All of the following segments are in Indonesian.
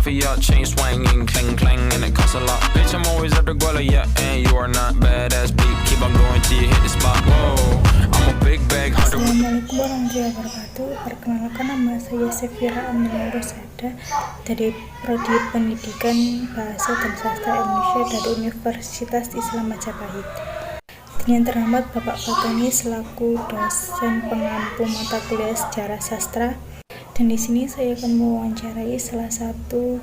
for your chain swinging, clang clang, and it costs a lot. Bitch, I'm always at the guala, yeah, and you are not badass beat. Keep on going till you hit the spot. Whoa, I'm a big bag hunter. Assalamualaikum warahmatullahi wabarakatuh. Perkenalkan, nama saya Sefira Amelia Rosada dari Prodi Pendidikan Bahasa dan Sastra Indonesia dari Universitas Islam Majapahit. Dengan terhormat Bapak Fatoni selaku dosen pengampu mata kuliah Sejarah Sastra. Dan di sini saya akan mewawancarai salah satu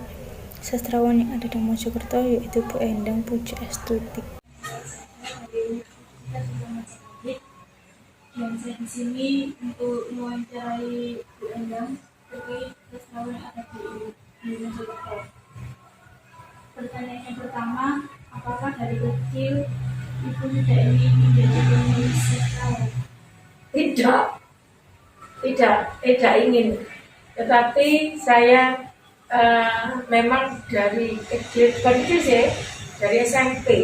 sastrawan yang ada di Mojokerto, yaitu Bu Endang Pujastuti. Dan saya di sini untuk mewawancarai Bu Endang terkait sastrawan yang ada di Mojokerto. Pertanyaan yang pertama, apakah dari kecil Ibu tidak ingin menjadi penulis sastrawan? Tidak ingin. Tetapi saya memang dari kecil sih, dari SMP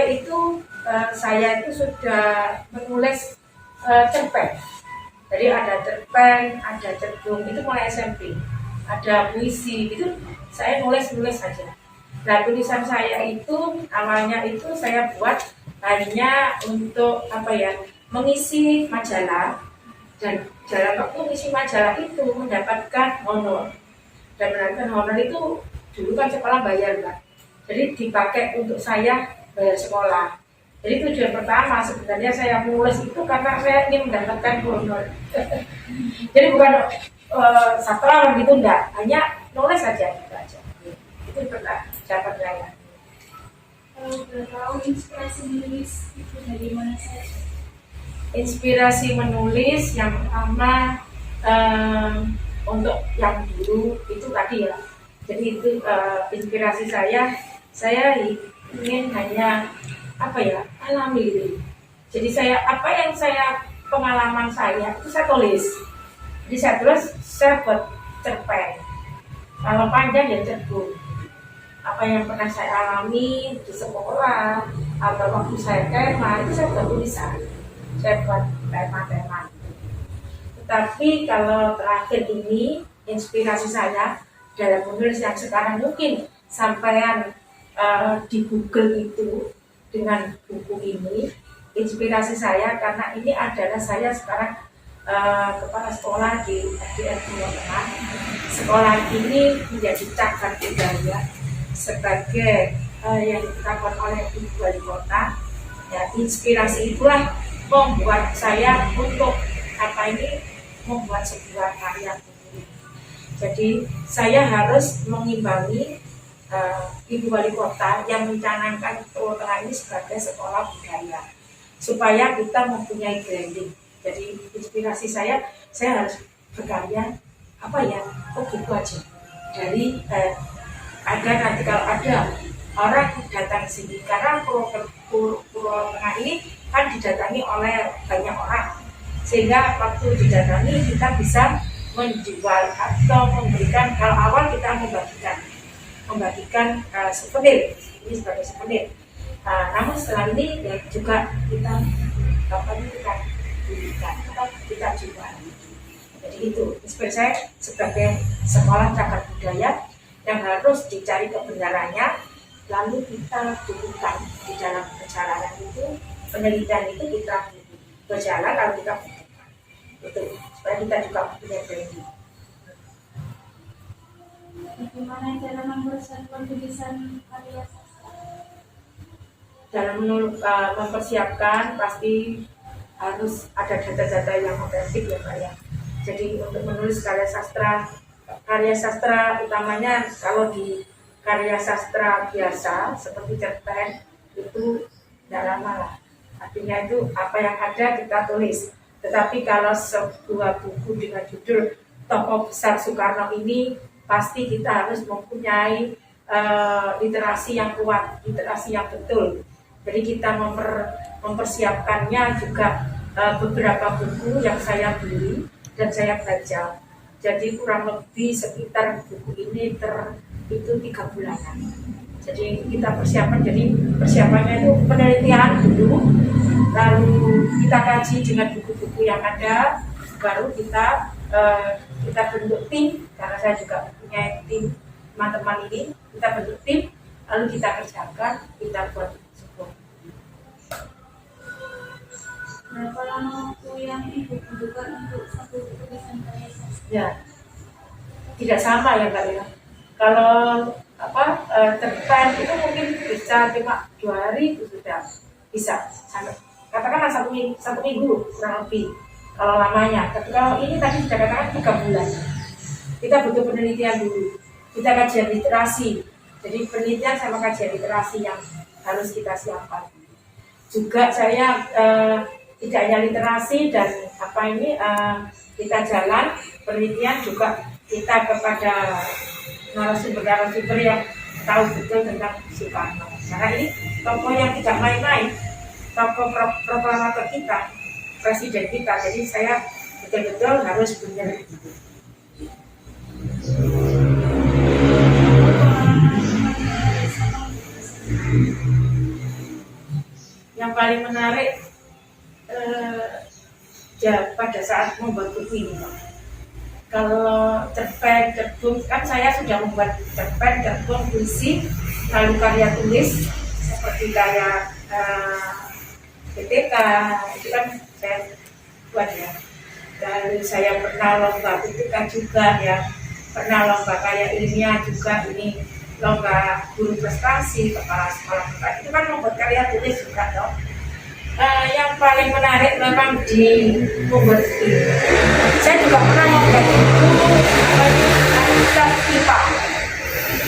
itu saya itu sudah menulis cerpen. Jadi ada cerpen, ada cerdung, itu mulai SMP. Ada puisi, itu saya nulis saja. Nah, tulisan saya itu awalnya itu saya buat hanya untuk mengisi majalah, dan dalam waktu mengisi majalah itu mendapatkan honor. Dan mendapatkan honor itu dulu kan sekolah bayar, Mbak. Jadi dipakai untuk saya bayar sekolah. Jadi tujuan pertama sebenarnya saya menulis itu karena saya ingin mendapatkan honor. Jadi bukan sastrawan gitu, enggak, hanya nulis saja gitu aja. Itu jawaban saya. Kalau boleh tahu inspirasi menulis itu dari mana saja? Inspirasi menulis yang pertama untuk yang dulu itu tadi ya. Jadi itu inspirasi saya ingin hanya alami gitu. Jadi pengalaman saya itu saya tulis. Jadi saya buat cerpen. Kalau panjang ya cerdung. Apa yang pernah saya alami di sekolah atau waktu saya tema itu saya buat tulisan. Saya buat tema-tema. Tetapi kalau terakhir ini inspirasi saya dalam menulis yang sekarang mungkin sampean di Google itu dengan buku ini, inspirasi saya karena ini adalah saya sekarang kepala sekolah di SDN Jawa Tengah. Sekolah ini menjadi cagar budaya sebagai yang dilakukan oleh Ibu Wali Kota. Ya, inspirasi itulah membuat saya untuk membuat sebuah karya buku. Jadi saya harus mengimbangi Ibu Wali Kota yang mencanangkan Jawa Tengah ini sebagai sekolah budaya, supaya kita mempunyai branding. Jadi inspirasi saya harus berkarya gitu aja. Dari agar nanti kalau ada orang datang sini, karena Purwo Tengah ini kan didatangi oleh banyak orang, sehingga waktu didatangi kita bisa menjual atau memberikan. Kalau awal kita membagikan souvenir, ini sebagai souvenir. Namun setelah ini ya juga kita berikan atau kita jual. Jadi itu inspirasi saya sebagai sekolah cagar budaya yang harus dicari kebenarannya, lalu kita bukukan di dalam perjalanan itu, penelitian itu kita berjalan lalu kita bukukan. Itu supaya kita juga punya branding. Bagaimana cara mempersiapkan tulisan karya sastra? Dalam mempersiapkan pasti harus ada data-data yang otentik ya Pak ya. Jadi untuk menulis karya sastra utamanya, kalau di karya sastra biasa seperti cerpen itu tidak lama lah. Artinya itu apa yang ada kita tulis. Tetapi kalau sebuah buku dengan judul Tokoh Besar Soekarno ini, pasti kita harus mempunyai literasi yang kuat, literasi yang betul. Jadi kita mempersiapkannya juga beberapa buku yang saya beli dan saya baca. Jadi kurang lebih sekitar buku ini itu 3 bulanan. Jadi kita persiapan, jadi persiapannya itu penelitian dulu, lalu kita kaji dengan buku-buku yang ada, baru kita bentuk tim, karena saya juga punya tim teman-teman ini, kita bentuk tim, lalu kita kerjakan, kita buat sebuah. Berapa lama waktu yang ibu butuhkan untuk satu tulisan karya sastra? Ya, tidak sama ya Kak ya. Kalau cerpen itu mungkin bisa cuma 2 hari itu sudah bisa sampai katakanlah satu minggu kurang lebih kalau lamanya. Tapi kalau ini tadi sudah katakan 3 bulan. Kita butuh penelitian dulu. Kita kajian literasi. Jadi penelitian sama kajian literasi yang harus kita siapkan. Juga saya tidak hanya literasi dan kita jalan penelitian juga kita kepada narasumber yang tahu betul tentang Soekarno. Karena ini tokoh yang tidak main-main, tokoh proklamator kita, presiden kita. Jadi saya betul-betul harus benar. Yang paling menarik pada saat membuat buku ini, kalau cerpen, kan saya sudah membuat cerpen, puisi, lalu karya tulis seperti karya PTK, itu kan saya buat ya. Lalu saya pernah lomba PTK juga ya, pernah lomba karya ilmiah juga, ini lomba guru prestasi, kepala sekolah juga, itu kan membuat karya tulis juga dong. Yang paling menarik memang di membuat buku. Saya juga pernah membuat buku IPA.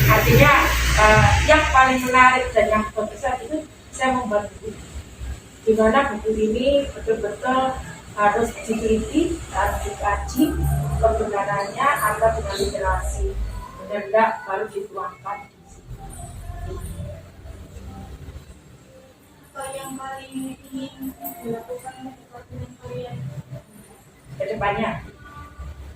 Artinya yang paling menarik dan yang terbesar itu saya membuat buku. Di mana buku ini betul-betul harus diteliti, harus dikaji kebenarannya atau dengan literasi. Benar baru dituangkan di sini. Apa yang paling ingin dilakukan untuk kalian?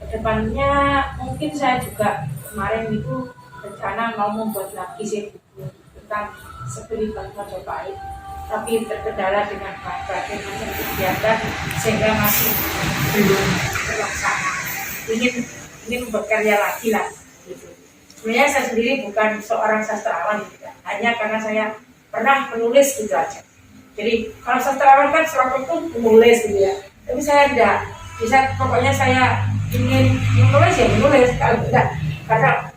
Kedepannya mungkin saya juga kemarin itu rencana mau membuat lagi buku tentang spiritual Majapahit, tapi terkendala dengan berbagai macam kegiatan sehingga masih belum terlaksana. Ingin membuat karya lagi lah gitu. Sebenarnya saya sendiri bukan seorang sastrawan gitu, hanya karena saya pernah menulis gitu aja. Jadi kalau sastrawan kan selalu itu menulis gitu ya, tapi saya tidak bisa. Pokoknya saya ingin menulis ya menulis, kalau tidak karena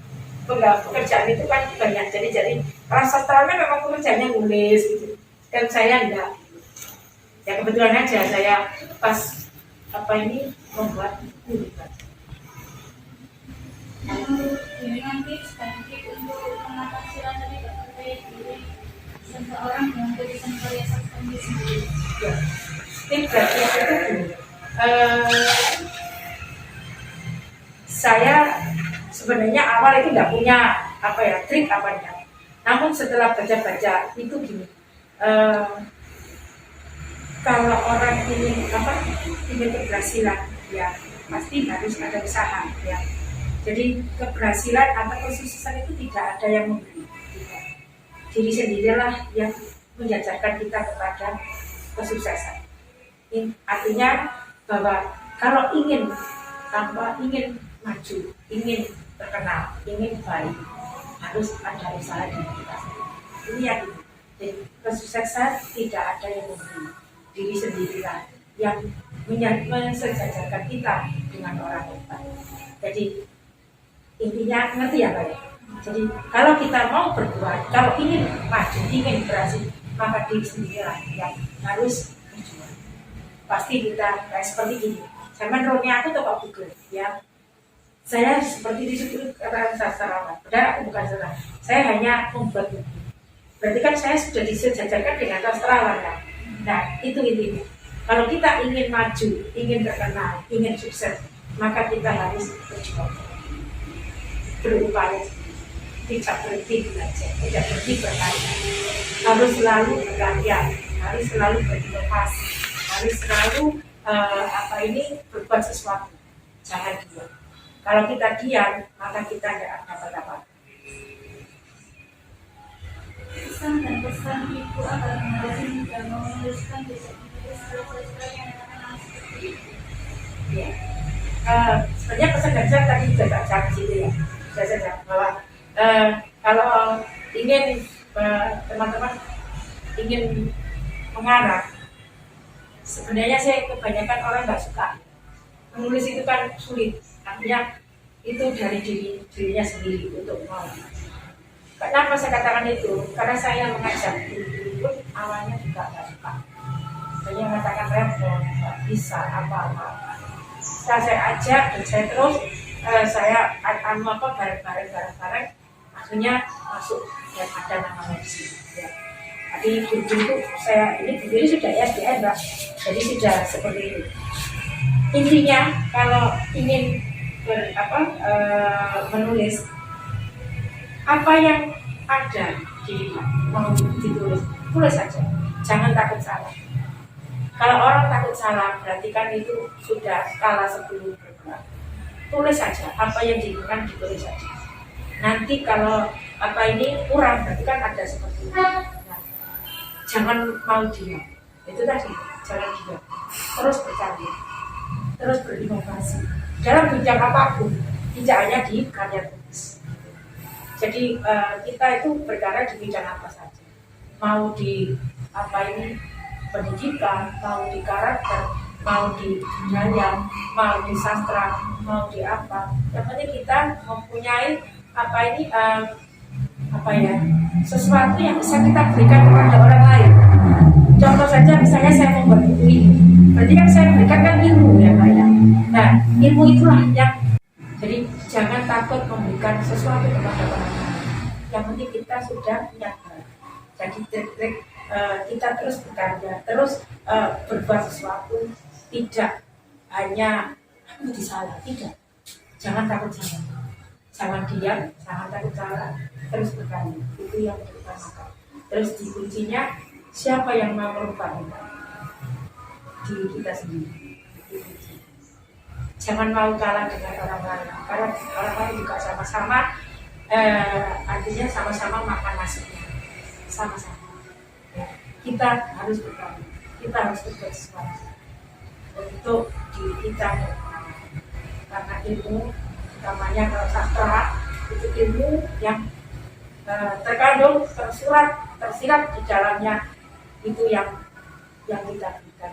pekerjaan itu kan banyak. Jadi kalau sastrawan memang pekerjaannya nulis gitu, dan saya tidak. Ya kebetulan aja saya pas membuat buku. Ini nanti trik untuk mengatasi rasa tidak percaya diri seseorang dengan tulisan karya sastra sendiri. Ya, berarti itu saya sebenarnya awal itu nggak punya trik apanya. Namun setelah baca-baca itu gini, kalau orang ingin keberhasilan ya pasti harus ada usaha ya. Jadi keberhasilan atau kesuksesan itu tidak ada yang memberi. Diri sendirilah yang menjajarkan kita kepada kesuksesan. Artinya bahwa kalau ingin maju, ingin terkenal, ingin baik, harus ada usaha diri kita. Ini yang jadi kesuksesan tidak ada yang memberi. Diri sendirilah yang mensejajarkan kita dengan orang hebat. Jadi intinya ngerti ya Pak ya? Jadi kalau kita mau berbuat, kalau ingin maju, ingin berhasil, maka diri sendirilah yang harus berjuang. Pasti kita kayak seperti ini. Zaman rohnya aku toko Google ya. Saya seperti disebut kata sastrawan. Padahal aku bukan sastrawan. Saya hanya membuat buku. Berarti kan saya sudah disejajarkan dengan sastrawan kan. Nah itu intinya. Kalau kita ingin maju, ingin terkenal, ingin sukses, maka kita harus berjuang, berupaya, tidak berhenti belajar, tidak berhenti berkarya, harus selalu berkarya, harus selalu berinovasi, harus selalu berbuat sesuatu. Jangan diam. Kalau kita diam, maka kita tidak akan dapat apa. Pesan dan pesan ibu agar generasi dan menuliskan sastra yang akan seperti itu. Ya. Sebenarnya pesan dan pesan tadi sudah baca di situ ya. Sudah bahwa Kalau ingin teman-teman ingin mengarang, sebenarnya saya kebanyakan orang nggak suka menulis, itu kan sulit, artinya itu dari dirinya sendiri untuk mau. Kenapa saya katakan itu? Karena saya mengajak dulu pun awalnya juga nggak suka. Saya mengatakan repot, nggak bisa apa-apa. Setelah saya ajak dan saya terus bareng-bareng, akhirnya masuk dan ada nama Messi. Ya. Jadi buku itu saya ini sudah SDN, Mbak. Jadi sudah seperti itu. Intinya kalau ingin menulis apa yang ada di mau ditulis, tulis saja, jangan takut salah. Kalau orang takut salah berarti kan itu sudah kalah sebelum bergerak. Tulis saja, apa yang diinginkan ditulis saja. Nanti kalau kurang berarti kan ada seperti itu. Nah, jangan mau diam, itu tadi, jangan diam, terus berkarya, terus berinovasi dalam bidang apapun, tidak hanya di karya tulis. Jadi kita itu berkarya di bidang apa saja, mau di pendidikan, mau di karakter, mau di budaya, mau di sastra, mau di apa. Yang penting kita mempunyai sesuatu yang bisa kita berikan kepada orang lain. Contoh saja, misalnya saya membuat buku ini, berarti kan saya berikan kan ilmu ya Pak ya. Nah, ilmu itulah yang, jadi jangan takut memberikan sesuatu kepada orang lain. Yang penting kita sudah nyadar. Jadi trik-trik kita terus bekerja, terus berbuat sesuatu, tidak hanya aku disalah, tidak. Jangan takut salah, jangan diam, jangan takut salah, terus bekerja. Itu yang diutamakan. Terus di kuncinya, siapa yang mau merubah diri kita sendiri. Jangan mau kalah dengan orang lain, karena orang lain juga sama-sama, artinya sama-sama makan nasinya, sama-sama. Ya, kita harus berkarya, kita harus berbuat sesuatu untuk diri kita, karena ilmu, utamanya kalau sastra itu ilmu yang terkandung, tersirat di dalamnya, itu yang kita berikan.